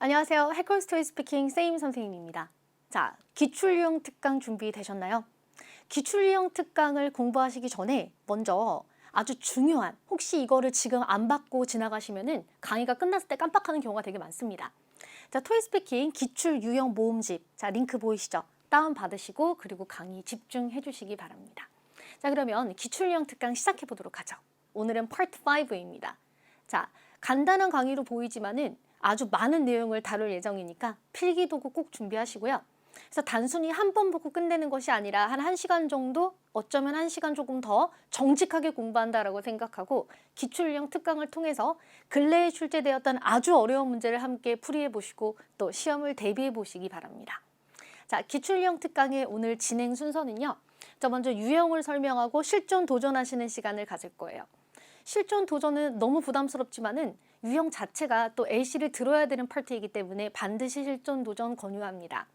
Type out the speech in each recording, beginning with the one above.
안녕하세요. 해커스 토이 스피킹 세임 선생님입니다. 자, 기출유형 특강 준비되셨나요? 기출유형 특강을 공부하시기 전에 먼저 아주 중요한, 혹시 이거를 지금 안 받고 지나가시면은 강의가 끝났을 때 깜빡하는 경우가 되게 많습니다. 자, 토이 스피킹 기출유형 모음집, 자, 링크 보이시죠? 다운 받으시고 그리고 강의 집중해 주시기 바랍니다. 자, 그러면 기출유형 특강 시작해 보도록 하죠. 오늘은 파트 5입니다. 자, 간단한 강의로 보이지만은 아주 많은 내용을 다룰 예정이니까 필기도구 꼭 준비하시고요. 그래서 단순히 한 번 보고 끝내는 것이 아니라 한 1시간 정도, 어쩌면 1시간 조금 더 정직하게 공부한다라고 생각하고 기출유형 특강을 통해서 근래에 출제되었던 아주 어려운 문제를 함께 풀이해 보시고 또 시험을 대비해 보시기 바랍니다. 자, 기출유형 특강의 오늘 진행 순서는요. 저 먼저 유형을 설명하고 실전 도전하시는 시간을 가질 거예요. 실전 도전은 너무 부담스럽지만은 유형 자체가 또 LC를 들어야 되는 파트이기 때문에 반드시 실전 도전 권유합니다.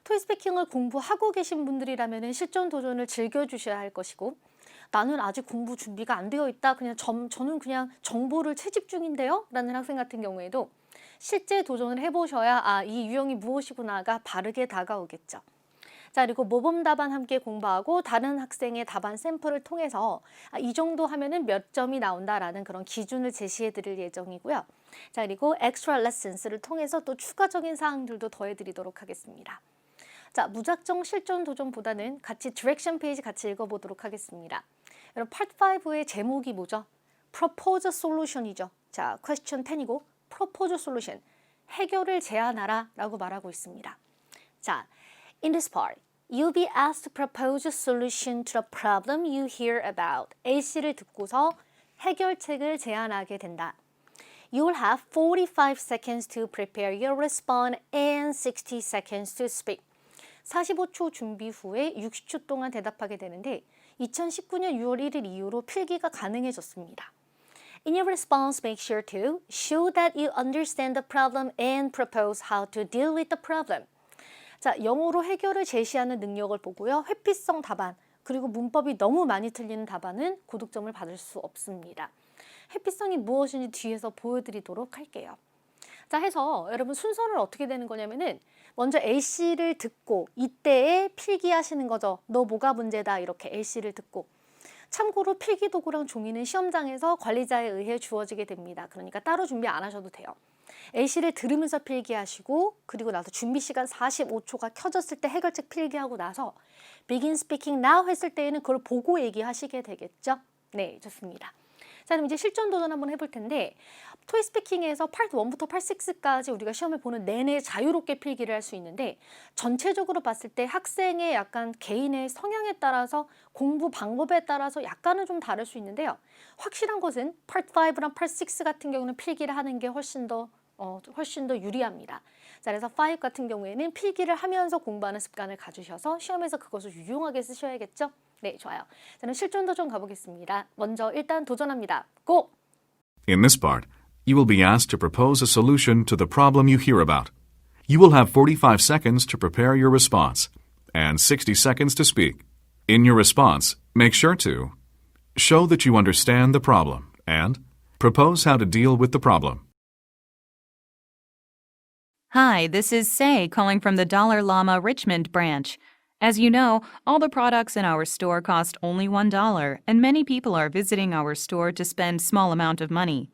토익 스피킹을 공부하고 계신 분들이라면 실전 도전을 즐겨주셔야 할 것이고, 나는 아직 공부 준비가 안 되어 있다, 저는 그냥 정보를 채집 중인데요 라는 학생 같은 경우에도 실제 도전을 해보셔야 이 유형이 무엇이구나가 바르게 다가오겠죠. 자, 그리고 모범 답안 함께 공부하고 다른 학생의 답안 샘플을 통해서 이 정도 하면은 몇 점이 나온다라는 그런 기준을 제시해 드릴 예정이고요. 자, 그리고 엑스트라 레슨스를 통해서 또 추가적인 사항들도 더해 드리도록 하겠습니다. 자, 무작정 실전 도전보다는 같이 디렉션 페이지 같이 읽어보도록 하겠습니다. 여러분, 파트 5의 제목이 뭐죠? Propose a Solution이죠. 자, question 10이고 Propose a Solution, 해결을 제안하라 라고 말하고 있습니다. 자, in this part, you'll be asked to propose a solution to the problem you hear about. A씨를 듣고서 해결책을 제안하게 된다. You'll have 45 seconds to prepare your response and 60 seconds to speak. 45초 준비 후에 60초 동안 대답하게 되는데 2019년 6월 1일 이후로 필기가 가능해졌습니다. In your response, make sure to show that you understand the problem and propose how to deal with the problem. 자, 영어로 해결을 제시하는 능력을 보고요. 회피성 답안, 그리고 문법이 너무 많이 틀리는 답안은 고득점을 받을 수 없습니다. 회피성이 무엇인지 뒤에서 보여드리도록 할게요. 자, 해서 여러분 순서는 어떻게 되는 거냐면은 먼저 A씨를 듣고 이때에 필기하시는 거죠. 너 뭐가 문제다 이렇게 A씨를 듣고. 참고로 필기도구랑 종이는 시험장에서 관리자에 의해 주어지게 됩니다. 그러니까 따로 준비 안 하셔도 돼요. A씨를 들으면서 필기하시고 그리고 나서 준비 시간 45초가 켜졌을 때 해결책 필기하고 나서 Begin speaking now 했을 때에는 그걸 보고 얘기하시게 되겠죠? 네, 좋습니다. 자, 그럼 이제 실전 도전 한번 해볼 텐데 토익 스피킹에서 파트 1부터 파트 6까지 우리가 시험을 보는 내내 자유롭게 필기를 할 수 있는데 전체적으로 봤을 때 학생의 약간 개인의 성향에 따라서 공부 방법에 따라서 약간은 좀 다를 수 있는데요. 확실한 것은 파트 5랑 파트 6 같은 경우는 필기를 하는 게 훨씬 더 유리합니다. 자, 그래서 5 같은 경우에는 필기를 하면서 공부하는 습관을 가지셔서 시험에서 그것을 유용하게 쓰셔야겠죠? 네, 좋아요. 저는 실전 도전 가보겠습니다. 먼저 일단 도전합니다. 고! In this part, you will be asked to propose a solution to the problem you hear about. You will have 45 seconds to prepare your response and 60 seconds to speak. In your response, make sure to show that you understand the problem and propose how to deal with the problem. Hi, this is Say calling from the Dollar Llama Richmond branch. As you know, all the products in our store cost only $1, and many people are visiting our store to spend small amount of money.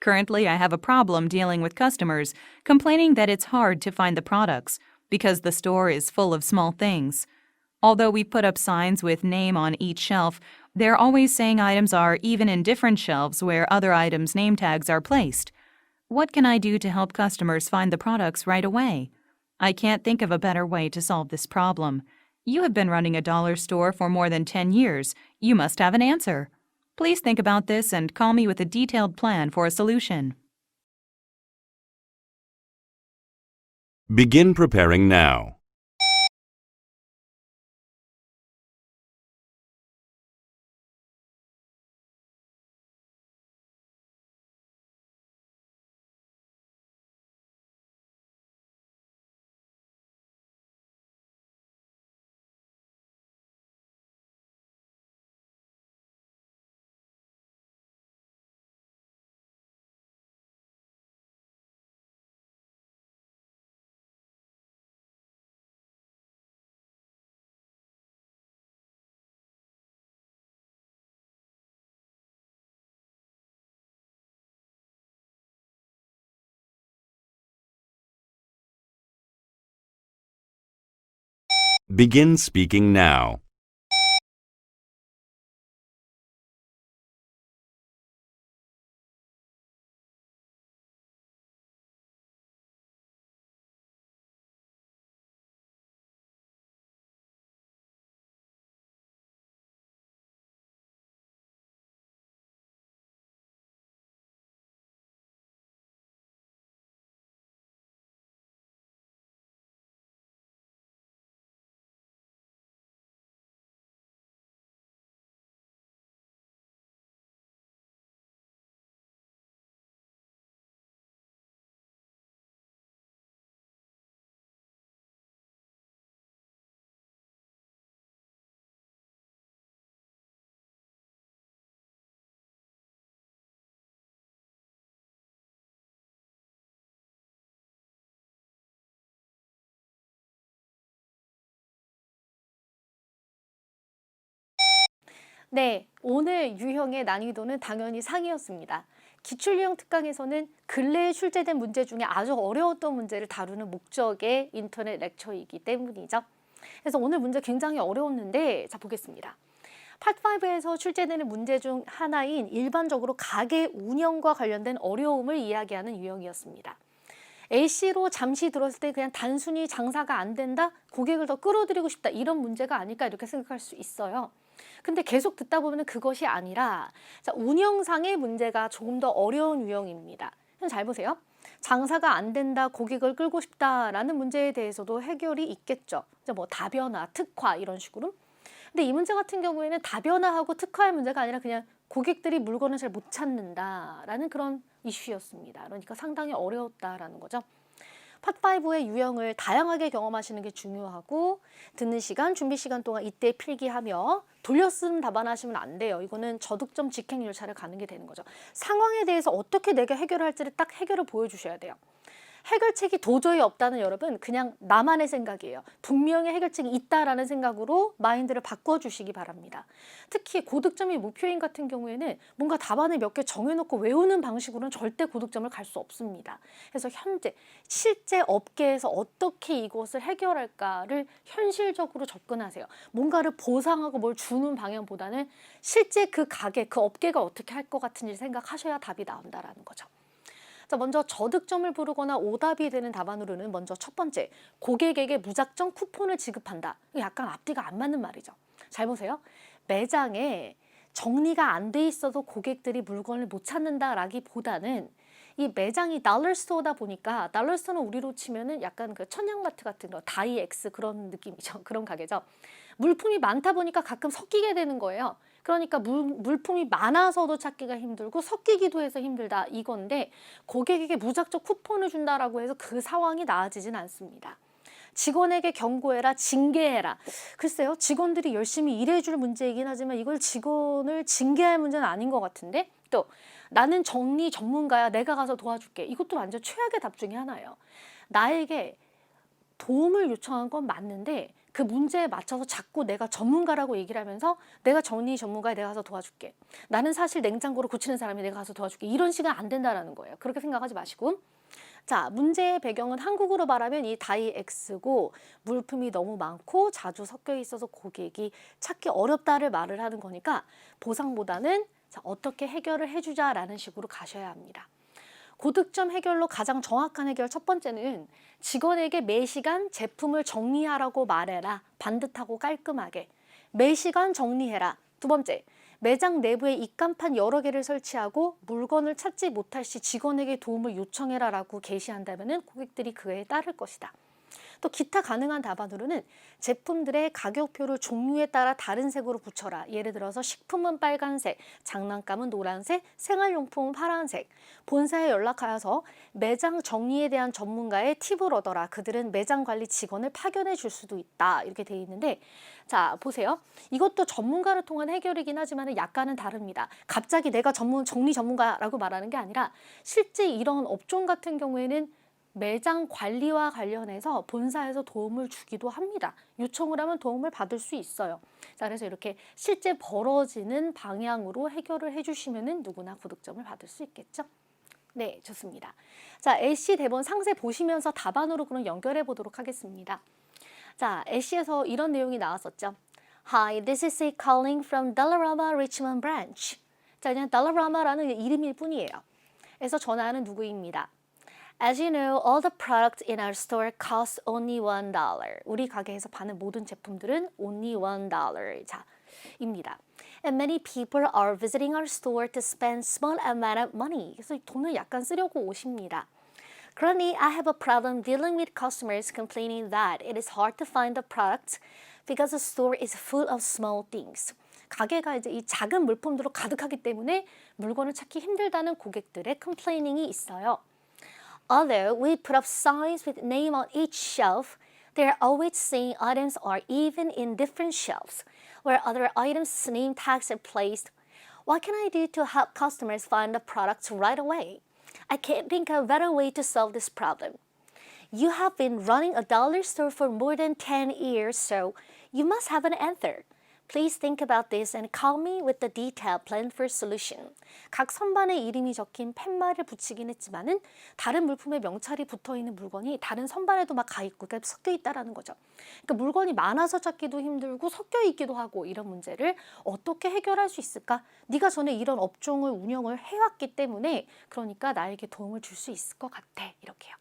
Currently, I have a problem dealing with customers complaining that it's hard to find the products because the store is full of small things. Although we put up signs with name on each shelf, they're always saying items are even in different shelves where other items' name tags are placed. What can I do to help customers find the products right away? I can't think of a better way to solve this problem. You have been running a dollar store for more than 10 years. You must have an answer. Please think about this and call me with a detailed plan for a solution. Begin preparing now. Begin speaking now. 네, 오늘 유형의 난이도는 당연히 상이었습니다. 기출유형 특강에서는 근래에 출제된 문제 중에 아주 어려웠던 문제를 다루는 목적의 인터넷 렉처이기 때문이죠. 그래서 오늘 문제 굉장히 어려웠는데, 자 보겠습니다. 파트 5에서 출제되는 문제 중 하나인 일반적으로 가게 운영과 관련된 어려움을 이야기하는 유형이었습니다. A씨로 잠시 들었을 때 그냥 단순히 장사가 안 된다, 고객을 더 끌어들이고 싶다 이런 문제가 아닐까 이렇게 생각할 수 있어요. 근데 계속 듣다 보면 그것이 아니라 자, 운영상의 문제가 조금 더 어려운 유형입니다. 잘 보세요. 장사가 안 된다, 고객을 끌고 싶다라는 문제에 대해서도 해결이 있겠죠. 뭐 다변화, 특화 이런 식으로. 근데 이 문제 같은 경우에는 다변화하고 특화의 문제가 아니라 그냥 고객들이 물건을 잘 못 찾는다라는 그런 이슈였습니다. 그러니까 상당히 어려웠다라는 거죠. 팟5의 유형을 다양하게 경험하시는 게 중요하고 듣는 시간, 준비 시간 동안 이때 필기하며 돌려쓰는 답안하시면 안 돼요. 이거는 저득점 직행 열차를 가는 게 되는 거죠. 상황에 대해서 어떻게 내가 해결을 할지를 딱 해결을 보여주셔야 돼요. 해결책이 도저히 없다는 여러분 그냥 나만의 생각이에요. 분명히 해결책이 있다라는 생각으로 마인드를 바꿔주시기 바랍니다. 특히 고득점이 목표인 같은 경우에는 뭔가 답안을 몇 개 정해놓고 외우는 방식으로는 절대 고득점을 갈 수 없습니다. 그래서 현재 실제 업계에서 어떻게 이것을 해결할까를 현실적으로 접근하세요. 뭔가를 보상하고 뭘 주는 방향보다는 실제 그 가게, 그 업계가 어떻게 할 것 같은지 생각하셔야 답이 나온다라는 거죠. 자, 먼저 저득점을 부르거나 오답이 되는 답안으로는 먼저 첫 번째, 고객에게 무작정 쿠폰을 지급한다. 약간 앞뒤가 안 맞는 말이죠. 잘 보세요. 매장에 정리가 안 돼 있어도 고객들이 물건을 못 찾는다라기보다는 이 매장이 달러스토어다 보니까 달러스토어는 우리로 치면은 약간 그 천냥마트 같은 거 다이엑스 그런 느낌이죠. 그런 가게죠. 물품이 많다 보니까 가끔 섞이게 되는 거예요. 그러니까 물품이 많아서도 찾기가 힘들고 섞이기도 해서 힘들다 이건데 고객에게 무작정 쿠폰을 준다라고 해서 그 상황이 나아지진 않습니다. 직원에게 경고해라, 징계해라. 글쎄요, 직원들이 열심히 일해줄 문제이긴 하지만 이걸 직원을 징계할 문제는 아닌 것 같은데 또 나는 정리 전문가야, 내가 가서 도와줄게. 이것도 완전 최악의 답 중에 하나예요. 나에게 도움을 요청한 건 맞는데 그 문제에 맞춰서 자꾸 내가 전문가라고 얘기를 하면서 내가 정리 전문가에 내가 가서 도와줄게. 나는 사실 냉장고를 고치는 사람이 내가 가서 도와줄게. 이런 식은 안 된다라는 거예요. 그렇게 생각하지 마시고. 자, 문제의 배경은 한국으로 말하면 이 다이엑스고 물품이 너무 많고 자주 섞여 있어서 고객이 찾기 어렵다를 말을 하는 거니까 보상보다는 자, 어떻게 해결을 해주자라는 식으로 가셔야 합니다. 고득점 해결로 가장 정확한 해결 첫 번째는 직원에게 매 시간 제품을 정리하라고 말해라. 반듯하고 깔끔하게. 매 시간 정리해라. 두 번째, 매장 내부에 입간판 여러 개를 설치하고 물건을 찾지 못할 시 직원에게 도움을 요청해라라고 게시한다면 고객들이 그에 따를 것이다. 또 기타 가능한 답안으로는 제품들의 가격표를 종류에 따라 다른 색으로 붙여라. 예를 들어서 식품은 빨간색, 장난감은 노란색, 생활용품은 파란색. 본사에 연락하여서 매장 정리에 대한 전문가의 팁을 얻어라. 그들은 매장 관리 직원을 파견해 줄 수도 있다. 이렇게 돼 있는데 자 보세요. 이것도 전문가를 통한 해결이긴 하지만 약간은 다릅니다. 갑자기 내가 정리 전문가라고 말하는 게 아니라 실제 이런 업종 같은 경우에는 매장 관리와 관련해서 본사에서 도움을 주기도 합니다. 요청을 하면 도움을 받을 수 있어요. 자, 그래서 이렇게 실제 벌어지는 방향으로 해결을 해주시면 누구나 고득점을 받을 수 있겠죠. 네, 좋습니다. 자, A씨 대본 상세 보시면서 답안으로 그럼 연결해 보도록 하겠습니다. 자, 애쉬에서 이런 내용이 나왔었죠. Hi, this is A calling from Dollarama Richmond branch. 자, 그냥 Dollarama라는 이름일 뿐이에요. 그래서 전화하는 누구입니다. As you know, all the products in our store cost only $1. 우리 가게에서 파는 모든 제품들은 only $1. 자, 입니다. And many people are visiting our store to spend small amount of money. 그래서 돈을 약간 쓰려고 오십니다. Currently, I have a problem dealing with customers complaining that it is hard to find the products because the store is full of small things. 가게가 이제 이 작은 물품들로 가득하기 때문에 물건을 찾기 힘들다는 고객들의 complaining이 있어요. Although we put up signs with name on each shelf, they are always saying items are even in different shelves, where other items' name tags are placed. What can I do to help customers find the products right away? I can't think of a better way to solve this problem. You have been running a dollar store for more than 10 years, so you must have an answer. Please think about this and call me with the detailed plan for solution. 각 선반에 이름이 적힌 팻말을 붙이긴 했지만은 다른 물품에 명찰이 붙어있는 물건이 다른 선반에도 막 가 있고 그러니까 섞여 있다라는 거죠. 그러니까 물건이 많아서 찾기도 힘들고 섞여 있기도 하고 이런 문제를 어떻게 해결할 수 있을까? 네가 전에 이런 업종을 운영을 해왔기 때문에 그러니까 나에게 도움을 줄 수 있을 것 같아. 이렇게요.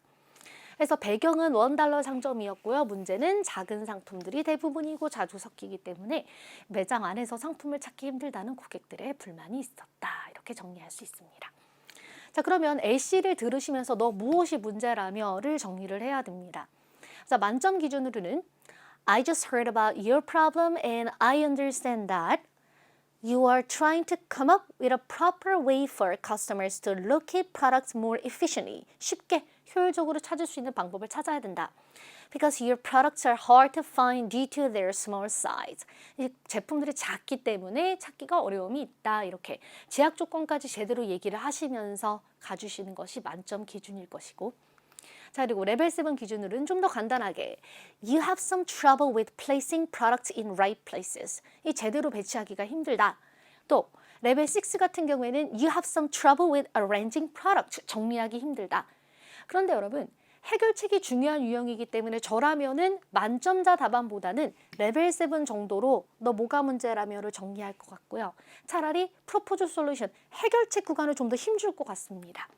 그래서 배경은 $1 상점이었고요. 문제는 작은 상품들이 대부분이고 자주 섞이기 때문에 매장 안에서 상품을 찾기 힘들다는 고객들의 불만이 있었다. 이렇게 정리할 수 있습니다. 자, 그러면 A씨를 들으시면서 너 무엇이 문제라며를 정리를 해야 됩니다. 자, 만점 기준으로는 I just heard about your problem and I understand that you are trying to come up with a proper way for customers to locate products more efficiently. 쉽게 효율적으로 찾을 수 있는 방법을 찾아야 된다. Because your products are hard to find due to their small size. 이 제품들이 작기 때문에 찾기가 어려움이 있다. 이렇게 제약 조건까지 제대로 얘기를 하시면서 가주시는 것이 만점 기준일 것이고 자, 그리고 레벨 7 기준으로는 좀 더 간단하게 You have some trouble with placing products in right places. 이 제대로 배치하기가 힘들다. 또 레벨 6 같은 경우에는 You have some trouble with arranging products. 정리하기 힘들다. 그런데 여러분 해결책이 중요한 유형이기 때문에 저라면은 만점자 답안보다는 레벨 7 정도로 너 뭐가 문제라며를 정리할 것 같고요. 차라리 프로포즈 솔루션 해결책 구간을 좀 더 힘줄 것 같습니다.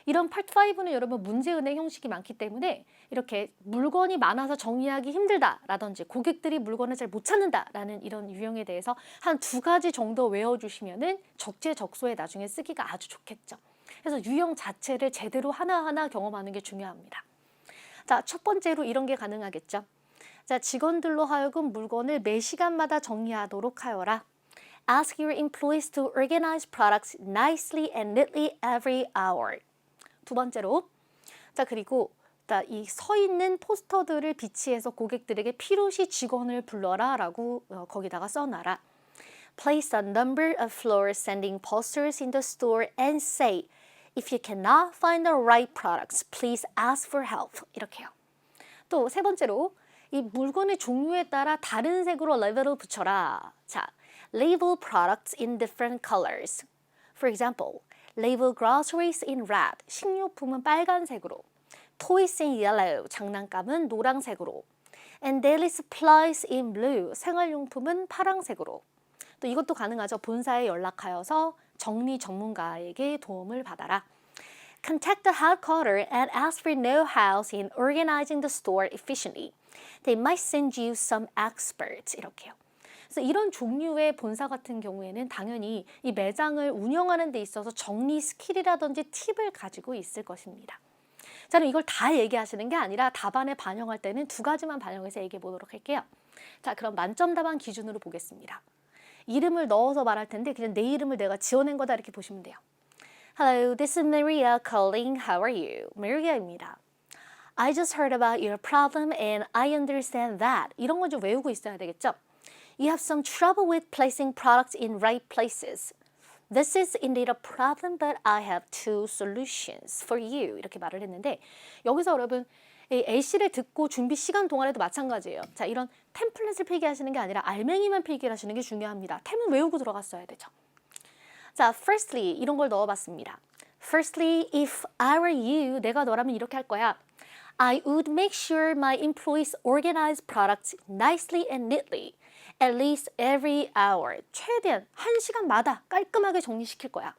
이런 파트 5는 여러분 문제은행 형식이 많기 때문에 이렇게 물건이 많아서 정리하기 힘들다라든지 고객들이 물건을 잘 못 찾는다라는 이런 유형에 대해서 한 2가지 정도 외워주시면은 적재적소에 나중에 쓰기가 아주 좋겠죠. 그래서 유형 자체를 제대로 하나하나 경험하는 게 중요합니다. 자, 첫 번째로 이런 게 가능하겠죠. 자, 직원들로 하여금 물건을 매 시간마다 정리하도록 하여라. Ask your employees to organize products nicely and neatly every hour. 두 번째로, 자, 그리고 이 서 있는 포스터들을 비치해서 고객들에게 필요시 직원을 불러라 라고 거기다가 써놔라. Place a number of floors sending posters in the store and say, if you cannot find the right products, please ask for help. 이렇게요. 또 세 번째로, 이 물건의 종류에 따라 다른 색으로 레벨을 붙여라. 자, label products in different colors. For example, label groceries in red, 식료품은 빨간색으로, toys in yellow, 장난감은 노란색으로, and daily supplies in blue, 생활용품은 파란색으로. 또 이것도 가능하죠. 본사에 연락하여서 정리 전문가에게 도움을 받아라. Contact the headquarters and ask for know-how in organizing the store efficiently. They might send you some experts. 이렇게요. 그래서 이런 종류의 본사 같은 경우에는 당연히 이 매장을 운영하는 데 있어서 정리 스킬이라든지 팁을 가지고 있을 것입니다. 저는 이걸 다 얘기하시는 게 아니라 답안에 반영할 때는 2가지만 반영해서 얘기해 보도록 할게요. 자, 그럼 만점 답안 기준으로 보겠습니다. 이름을 넣어서 말할 텐데 그냥 내 이름을 내가 지어낸 거다 이렇게 보시면 돼요. Hello, this is Maria calling. How are you? Maria입니다. I just heard about your problem and I understand that. 이런 거 좀 외우고 있어야 되겠죠? You have some trouble with placing products in right places. This is indeed a problem, but I have 2 solutions for you. 이렇게 말을 했는데 여기서 여러분 A씨를 듣고 준비 시간 동안에도 마찬가지예요. 자, 이런 템플릿을 필기하시는 게 아니라 알맹이만 필기를 하시는 게 중요합니다. 템은 외우고 들어갔어야 되죠. 자, firstly 이런 걸 넣어봤습니다. Firstly, if I were you, 내가 너라면 이렇게 할 거야. I would make sure my employees organize products nicely and neatly at least every hour. 최대한 1시간마다 깔끔하게 정리시킬 거야.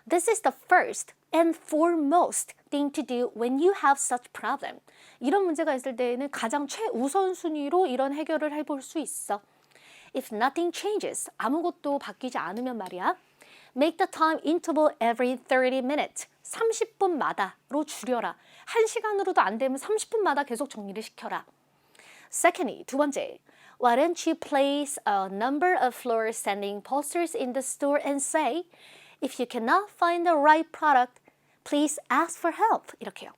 This is the first and foremost thing to do when you have such problem. 이런 문제가 있을 때에는 가장 최우선순위로 이런 해결을 해볼 수 있어. If nothing changes, 아무것도 바뀌지 않으면 말이야. Make the time interval every 30 minutes. 30분마다로 줄여라. 1시간으로도 안 되면 30분마다 계속 정리를 시켜라. Secondly, 두 번째. Why don't you place a number of floor standing posters in the store and say, if you cannot find the right product, please ask for help. 이렇게요.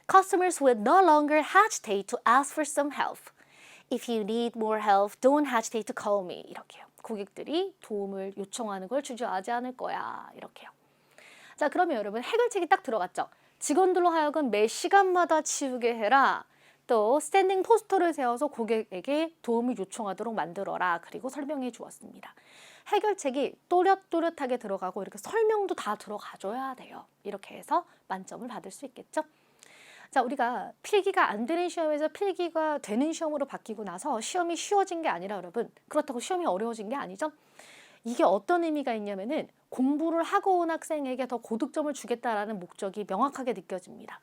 Customers will no longer hesitate to ask for some help. If you need more help, don't hesitate to call me. 이렇게요. 고객들이 도움을 요청하는 걸 주저하지 않을 거야. 이렇게요. 자, 그러면 여러분 해결책이 딱 들어갔죠. 직원들로 하여금 매 시간마다 치우게 해라. 또 스탠딩 포스터를 세워서 고객에게 도움을 요청하도록 만들어라. 그리고 설명해 주었습니다. 해결책이 또렷또렷하게 들어가고 이렇게 설명도 다 들어가줘야 돼요. 이렇게 해서 만점을 받을 수 있겠죠. 자, 우리가 필기가 안 되는 시험에서 필기가 되는 시험으로 바뀌고 나서 시험이 쉬워진 게 아니라 여러분, 그렇다고 시험이 어려워진 게 아니죠. 이게 어떤 의미가 있냐면은 공부를 하고 온 학생에게 더 고득점을 주겠다라는 목적이 명확하게 느껴집니다.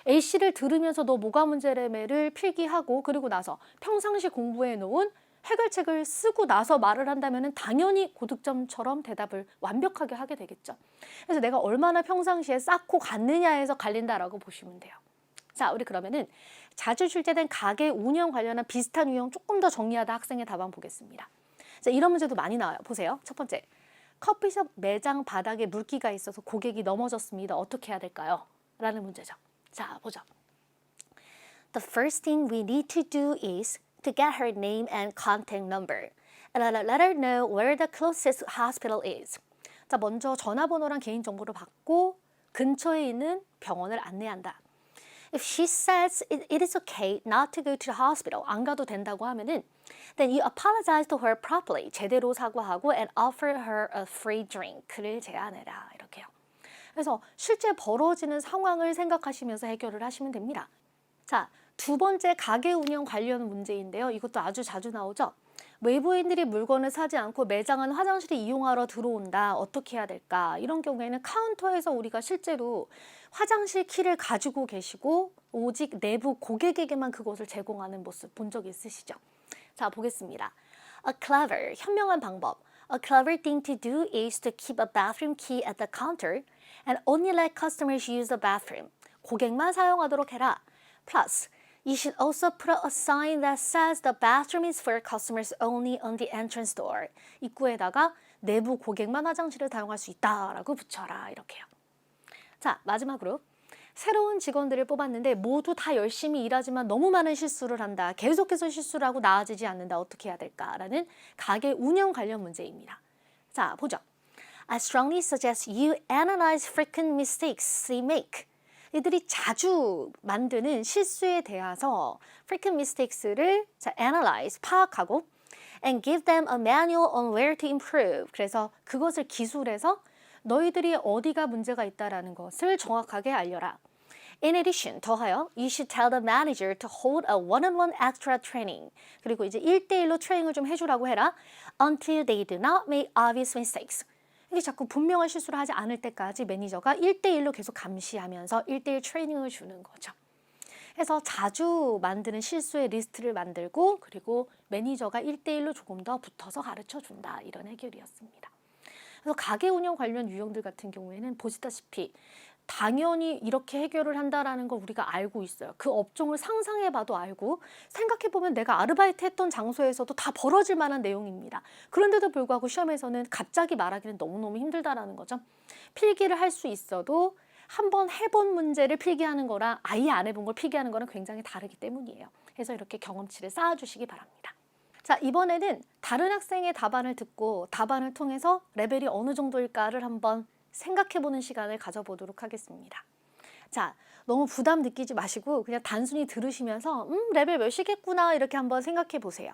A씨를 들으면서 너 뭐가 문제래매를 필기하고 그리고 나서 평상시 공부해 놓은 해결책을 쓰고 나서 말을 한다면 당연히 고득점처럼 대답을 완벽하게 하게 되겠죠. 그래서 내가 얼마나 평상시에 쌓고 갔느냐에서 갈린다라고 보시면 돼요. 자, 우리 그러면은 자주 출제된 가게 운영 관련한 비슷한 유형 조금 더 정리하다 학생의 답안 보겠습니다. 자, 이런 문제도 많이 나와요. 보세요. 첫 번째, 커피숍 매장 바닥에 물기가 있어서 고객이 넘어졌습니다. 어떻게 해야 될까요? 라는 문제죠. 자, 보죠. The first thing we need to do is to get her name and contact number and let her know where the closest hospital is. 자, 먼저 전화번호랑 개인정보를 받고 근처에 있는 병원을 안내한다. If she says it is okay not to go to the hospital, 안 가도 된다고 하면은 then you apologize to her properly, 제대로 사과하고 and offer her a free drink를 제안해라. 이렇게요. 그래서 실제 벌어지는 상황을 생각하시면서 해결을 하시면 됩니다. 자, 두 번째 가게 운영 관련 문제인데요. 이것도 아주 자주 나오죠. 외부인들이 물건을 사지 않고 매장 안 화장실을 이용하러 들어온다. 어떻게 해야 될까? 이런 경우에는 카운터에서 우리가 실제로 화장실 키를 가지고 계시고 오직 내부 고객에게만 그것을 제공하는 모습 본 적 있으시죠? 자, 보겠습니다. A clever, 현명한 방법. A clever thing to do is to keep a bathroom key at the counter and only let customers use the bathroom. 고객만 사용하도록 해라. Plus, you should also put a sign that says the bathroom is for customers only on the entrance door. 입구에다가 내부 고객만 화장실을 사용할 수 있다라고 붙여라. 이렇게요. 자, 마지막으로 새로운 직원들을 뽑았는데 모두 다 열심히 일하지만 너무 많은 실수를 한다. 계속해서 실수를 하고 나아지지 않는다. 어떻게 해야 될까라는 가게 운영 관련 문제입니다. 자, 보죠. I strongly suggest you analyze frequent mistakes they make. 이들이 자주 만드는 실수에 대해서 frequent mistakes를 analyze, 파악하고 and give them a manual on where to improve. 그래서 그것을 기술해서 너희들이 어디가 문제가 있다라는 것을 정확하게 알려라. In addition, 더하여 you should tell the manager to hold a one-on-one extra training. 그리고 이제 1대1로 트레이닝을 좀 해주라고 해라. Until they do not make obvious mistakes. 이게 자꾸 분명한 실수를 하지 않을 때까지 매니저가 1대1로 계속 감시하면서 1대1 트레이닝을 주는 거죠. 그래서 자주 만드는 실수의 리스트를 만들고 그리고 매니저가 1대1로 조금 더 붙어서 가르쳐준다. 이런 해결이었습니다. 그래서 가게 운영 관련 유형들 같은 경우에는 보시다시피 당연히 이렇게 해결을 한다라는 걸 우리가 알고 있어요. 그 업종을 상상해봐도 알고 생각해보면 내가 아르바이트 했던 장소에서도 다 벌어질 만한 내용입니다. 그런데도 불구하고 시험에서는 갑자기 말하기는 너무너무 힘들다라는 거죠. 필기를 할 수 있어도 한번 해본 문제를 필기하는 거랑 아예 안 해본 걸 필기하는 거랑 굉장히 다르기 때문이에요. 그래서 이렇게 경험치를 쌓아주시기 바랍니다. 자, 이번에는 다른 학생의 답안을 듣고 답안을 통해서 레벨이 어느 정도일까를 한번 생각해보는 시간을 가져보도록 하겠습니다. 자, 너무 부담 느끼지 마시고 그냥 단순히 들으시면서 레벨 몇이겠구나 이렇게 한번 생각해 보세요.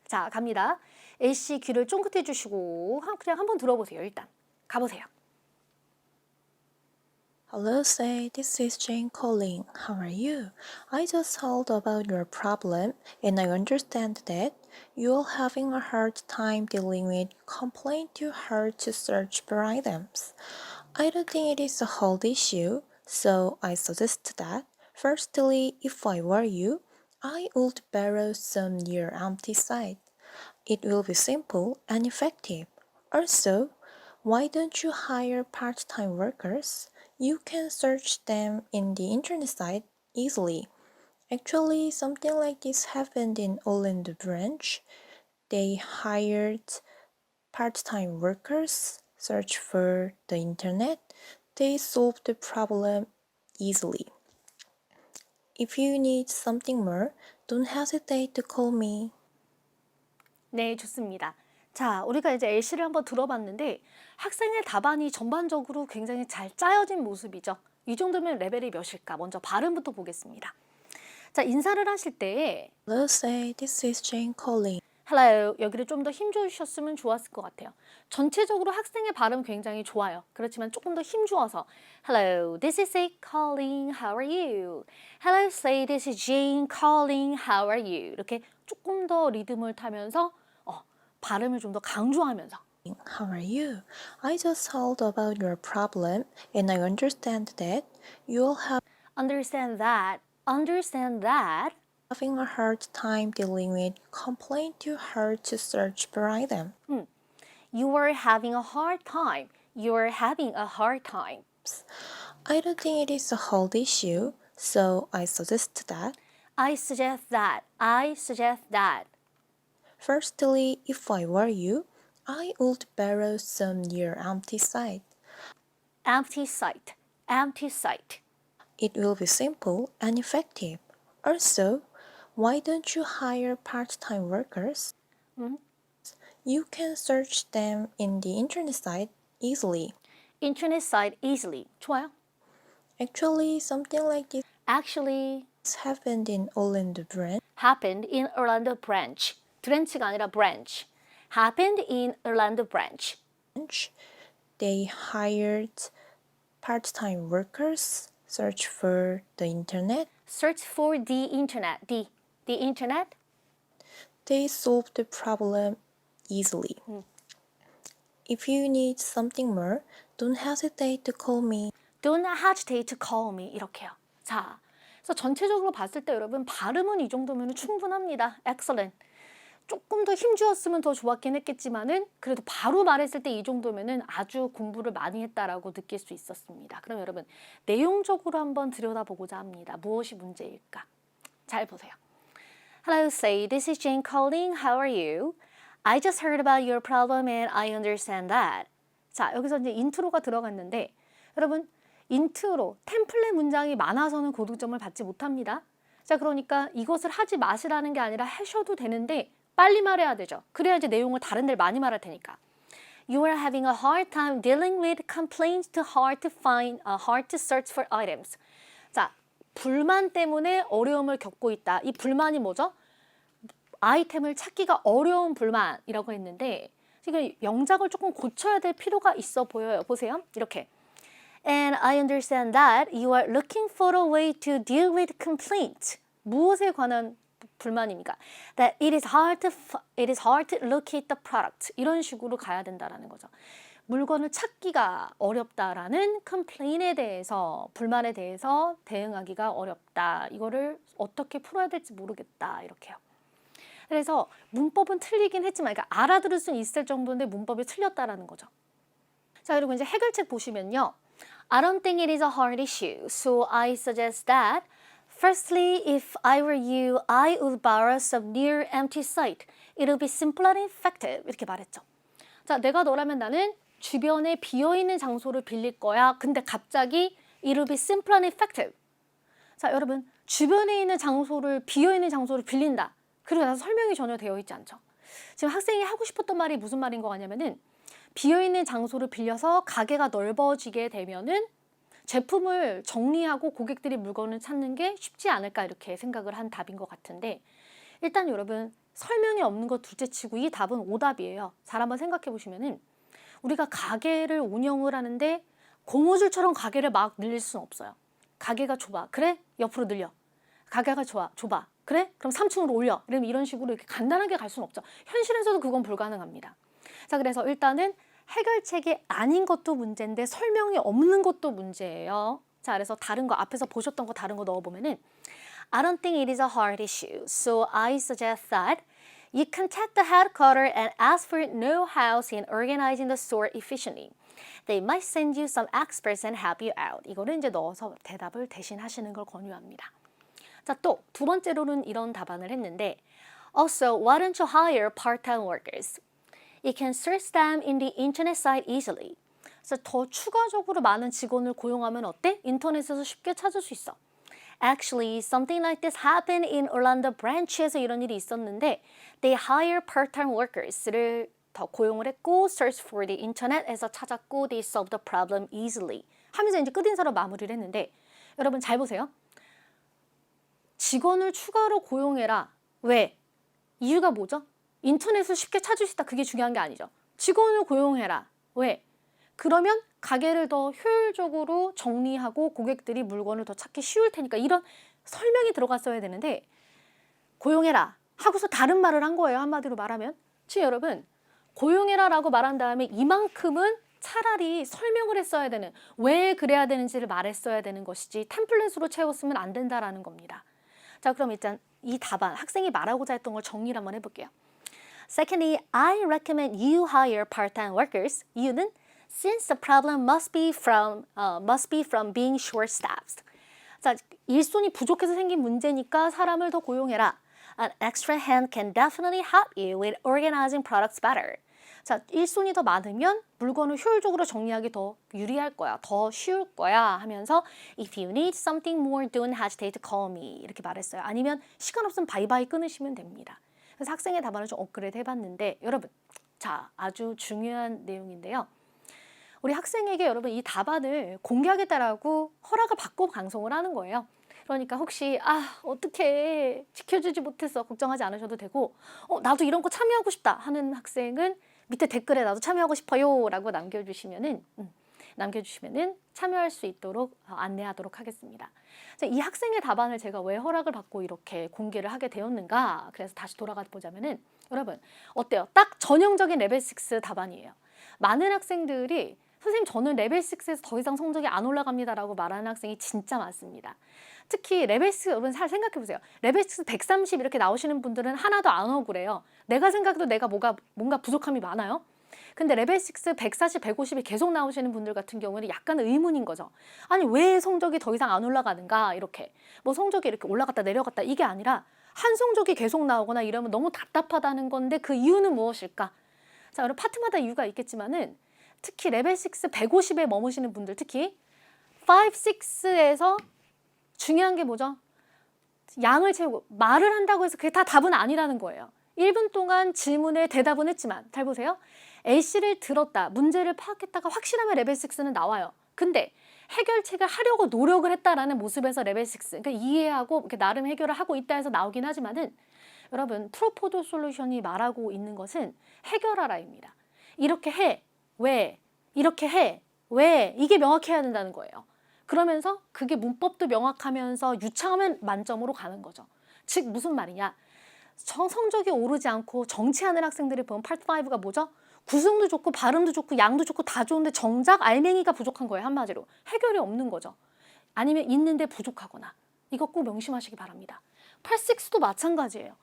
자, 갑니다. A씨 귀를 쫑긋해 주시고 그냥 한번 들어보세요. 일단 가보세요. Hello, say, this is Jane calling. How are you? I just heard about your problem, and I understand that you're having a hard time dealing with complaint too hard to search for items. I don't think it is a hard issue, so I suggest that, firstly, if I were you, I would borrow some near empty site. It will be simple and effective. Also, why don't you hire part-time workers? You can search them in the internet site easily. Actually, something like this happened in Orlando branch. They hired part-time workers, search for the internet. They solved the problem easily. If you need something more, don't hesitate to call me. 네, 좋습니다. 자, 우리가 이제 A씨를 한번 들어봤는데 학생의 답안이 전반적으로 굉장히 잘 짜여진 모습이죠. 이 정도면 레벨이 몇일까? 먼저 발음부터 보겠습니다. 자, 인사를 하실 때 Hello, say, this is Jane calling. Hello, 여기를 좀 더 힘주셨으면 좋았을 것 같아요. 전체적으로 학생의 발음 굉장히 좋아요. 그렇지만 조금 더 힘주어서 Hello, this is A calling, how are you? Hello, say, this is Jane calling, how are you? 이렇게 조금 더 리듬을 타면서 발음을 좀 더 강조하면서 How are you? I just heard about your problem, and I understand that you're understand that, having a hard time dealing with complaint too hard to search for item. you are having a hard time. You are having a hard time. I don't think it is a hard issue, so I suggest that, I suggest that. firstly, if I were you, I would borrow some near empty site. Empty site. It will be simple and effective. Also, why don't you hire part-time workers? You can search them in the internet site easily. Internet site easily. 좋아요. Actually, something like this Actually happened in Orlando branch. happened in Orlando branch. 브랜치가 아니라 branch. Happened in Orlando branch. They hired part-time workers, search for the internet. Search for the internet. The internet. They solved the problem easily. If you need something more, don't hesitate to call me. Don't hesitate to call me. 이렇게요. 자, 그래서 전체적으로 봤을 때 여러분 발음은 이 정도면 충분합니다. Excellent. 조금 더 힘주었으면 더 좋았긴 했겠지만은 그래도 바로 말했을 때 이 정도면은 아주 공부를 많이 했다라고 느낄 수 있었습니다. 그럼 여러분 내용적으로 한번 들여다보고자 합니다. 무엇이 문제일까? 잘 보세요. Hello, say, this is Jane calling. How are you? I just heard about your problem and I understand that. 자, 여기서 이제 인트로가 들어갔는데 여러분 인트로, 템플릿 문장이 많아서는 고득점을 받지 못합니다. 자, 그러니까 이것을 하지 마시라는 게 아니라 하셔도 되는데 빨리 말해야 되죠. 그래야 이제 내용을 다른 데를 많이 말할 테니까. You are having a hard time dealing with complaints too hard to find, hard to search for items. 자, 불만 때문에 어려움을 겪고 있다. 이 불만이 뭐죠? 아이템을 찾기가 어려운 불만이라고 했는데 지금 영작을 조금 고쳐야 될 필요가 있어 보여요. 보세요. 이렇게. And I understand that you are looking for a way to deal with complaints. 무엇에 관한 불만입니까? That it is hard to locate the product. 이런 식으로 가야 된다라는 거죠. 물건을 찾기가 어렵다라는 complaint에 대해서, 불만에 대해서 대응하기가 어렵다. 이거를 어떻게 풀어야 될지 모르겠다. 이렇게요. 그래서 문법은 틀리긴 했지만 그러니까 알아들을 수는 있을 정도인데 문법이 틀렸다라는 거죠. 자, 그리고 이제 해결책 보시면요. I don't think it is a hard issue, so I suggest that firstly, if I were you, I would borrow some near empty site. It will be simple and effective. 이렇게 말했죠. 자, 내가 너라면 나는 주변에 비어있는 장소를 빌릴 거야. 근데 갑자기 it will be simple and effective. 자, 여러분 주변에 있는 장소를 비어있는 장소를 빌린다. 그리고 나서 설명이 전혀 되어 있지 않죠. 지금 학생이 하고 싶었던 말이 무슨 말인 거 같냐면은 비어있는 장소를 빌려서 가게가 넓어지게 되면은 제품을 정리하고 고객들이 물건을 찾는 게 쉽지 않을까 이렇게 생각을 한 답인 것 같은데 일단 여러분 설명이 없는 거 둘째치고 이 답은 오답이에요. 잘 한번 생각해 보시면은 우리가 가게를 운영을 하는데 고무줄처럼 가게를 막 늘릴 수는 없어요. 가게가 좁아. 그래? 옆으로 늘려. 가게가 좁아. 그래? 그럼 3층으로 올려. 이러면 이런 식으로 이렇게 간단하게 갈 수는 없죠. 현실에서도 그건 불가능합니다. 자, 그래서 일단은 해결책이 아닌 것도 문제인데 설명이 없는 것도 문제예요. 자, 그래서 다른 거 앞에서 보셨던 거 다른 거 넣어보면은 I don't think it is a hard issue. So I suggest that you contact the headquarters and ask for know-how in organizing the store efficiently. They might send you some experts and help you out. 이거를 이제 넣어서 대답을 대신 하시는 걸 권유합니다. 자, 또 두 번째로는 이런 답안을 했는데 Also, why don't you hire part-time workers? You can search them in the internet site easily. 그래서 더 추가적으로 많은 직원을 고용하면 어때? 인터넷에서 쉽게 찾을 수 있어. Actually, something like this happened in Orlando branch에서 이런 일이 있었는데 they hire part-time workers를 더 고용을 했고 search for the internet에서 찾았고 they solved the problem easily 하면서 이제 끝인사로 마무리를 했는데 여러분 잘 보세요. 직원을 추가로 고용해라. 왜? 이유가 뭐죠? 인터넷을 쉽게 찾을 수 있다. 그게 중요한 게 아니죠. 직원을 고용해라. 왜? 그러면 가게를 더 효율적으로 정리하고 고객들이 물건을 더 찾기 쉬울 테니까 이런 설명이 들어갔어야 되는데 고용해라 하고서 다른 말을 한 거예요. 한마디로 말하면. 지금 여러분 고용해라 라고 말한 다음에 이만큼은 차라리 설명을 했어야 되는 왜 그래야 되는지를 말했어야 되는 것이지 템플릿으로 채웠으면 안 된다라는 겁니다. 자, 그럼 일단 이 답안 학생이 말하고자 했던 걸 정리를 한번 해볼게요. Secondly, I recommend you hire part-time workers. 이유는 since the problem must be from being short-staffed. 자, 일손이 부족해서 생긴 문제니까 사람을 더 고용해라. An extra hand can definitely help you with organizing products better. 자, 일손이 더 많으면 물건을 효율적으로 정리하기 더 유리할 거야. 더 쉬울 거야 하면서 If you need something more, don't hesitate to call me. 이렇게 말했어요. 아니면 시간 없으면 바이바이 끊으시면 됩니다. 그래서 학생의 답안을 좀 업그레이드 해봤는데 여러분, 자, 아주 중요한 내용인데요. 우리 학생에게 여러분 이 답안을 공개하겠다라고 허락을 받고 방송을 하는 거예요. 그러니까 혹시 어떻게 지켜주지 못해서 걱정하지 않으셔도 되고 나도 이런 거 참여하고 싶다 하는 학생은 밑에 댓글에 나도 참여하고 싶어요 라고 남겨주시면은 참여할 수 있도록 안내하도록 하겠습니다. 이 학생의 답안을 제가 왜 허락을 받고 이렇게 공개를 하게 되었는가? 그래서 다시 돌아가 보자면은 여러분 어때요? 딱 전형적인 레벨 6 답안이에요. 많은 학생들이 선생님 저는 레벨 6에서 더 이상 성적이 안 올라갑니다라고 말하는 학생이 진짜 많습니다. 특히 레벨 6 여러분 잘 생각해 보세요. 레벨 6 130 이렇게 나오시는 분들은 하나도 안 억울해요. 내가 생각해도 내가 뭔가 부족함이 많아요. 근데 레벨 6 140, 150이 계속 나오시는 분들 같은 경우는 약간 의문인 거죠. 아니 왜 성적이 더 이상 안 올라가는가 이렇게 뭐 성적이 이렇게 올라갔다 내려갔다 이게 아니라 한 성적이 계속 나오거나 이러면 너무 답답하다는 건데 그 이유는 무엇일까? 자, 여러분 파트마다 이유가 있겠지만은 특히 레벨 6 150에 머무시는 분들 특히 5, 6에서 중요한 게 뭐죠? 양을 채우고 말을 한다고 해서 그게 다 답은 아니라는 거예요. 1분 동안 질문에 대답은 했지만 잘 보세요. A씨를 들었다. 문제를 파악했다가 확실하면 레벨 6는 나와요. 근데 해결책을 하려고 노력을 했다라는 모습에서 레벨 6 그러니까 이해하고 이렇게 나름 해결을 하고 있다 해서 나오긴 하지만은 여러분 프로포드 솔루션이 말하고 있는 것은 해결하라입니다. 이렇게 해. 왜? 이렇게 해. 왜? 이게 명확해야 된다는 거예요. 그러면서 그게 문법도 명확하면서 유창하면 만점으로 가는 거죠. 즉 무슨 말이냐. 성적이 오르지 않고 정치하는 학생들이 보면 파트 5가 뭐죠? 구성도 좋고 발음도 좋고 양도 좋고 다 좋은데 정작 알맹이가 부족한 거예요. 한마디로. 해결이 없는 거죠. 아니면 있는데 부족하거나. 이거 꼭 명심하시기 바랍니다. 8-6도 마찬가지예요.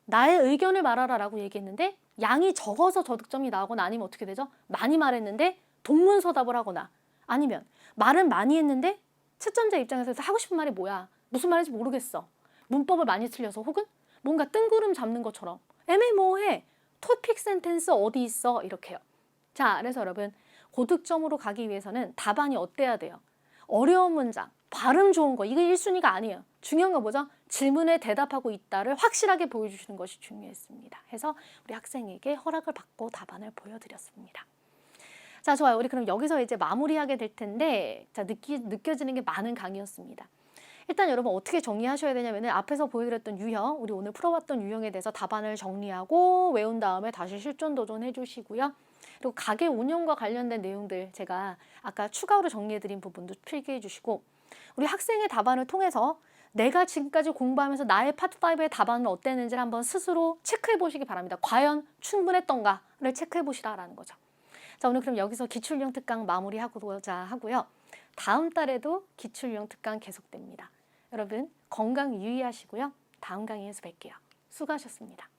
나의 의견을 말하라라고 얘기했는데 양이 적어서 저득점이 나오거나 아니면 어떻게 되죠? 많이 말했는데 동문서답을 하거나 아니면 말은 많이 했는데 채점자 입장에서 하고 싶은 말이 뭐야? 무슨 말인지 모르겠어. 문법을 많이 틀려서 혹은 뭔가 뜬구름 잡는 것처럼 애매모호해. 토픽 센텐스 어디 있어? 이렇게요. 자, 그래서 여러분 고득점으로 가기 위해서는 답안이 어때야 돼요? 어려운 문장, 발음 좋은 거 이게 1순위가 아니에요. 중요한 건 뭐죠? 질문에 대답하고 있다를 확실하게 보여주시는 것이 중요했습니다. 해서 우리 학생에게 허락을 받고 답안을 보여드렸습니다. 자, 좋아요. 우리 그럼 여기서 이제 마무리하게 될 텐데 자, 느껴지는 게 많은 강의였습니다. 일단 여러분 어떻게 정리하셔야 되냐면 앞에서 보여드렸던 유형, 우리 오늘 풀어봤던 유형에 대해서 답안을 정리하고 외운 다음에 다시 실전 도전해 주시고요. 그리고 가게 운영과 관련된 내용들 제가 아까 추가로 정리해드린 부분도 필기해 주시고 우리 학생의 답안을 통해서 내가 지금까지 공부하면서 나의 파트 5의 답안은 어땠는지를 한번 스스로 체크해 보시기 바랍니다. 과연 충분했던가를 체크해 보시라라는 거죠. 자, 오늘 그럼 여기서 기출용 특강 마무리하고자 하고요. 다음 달에도 기출용 특강 계속됩니다. 여러분 건강 유의하시고요. 다음 강의에서 뵐게요. 수고하셨습니다.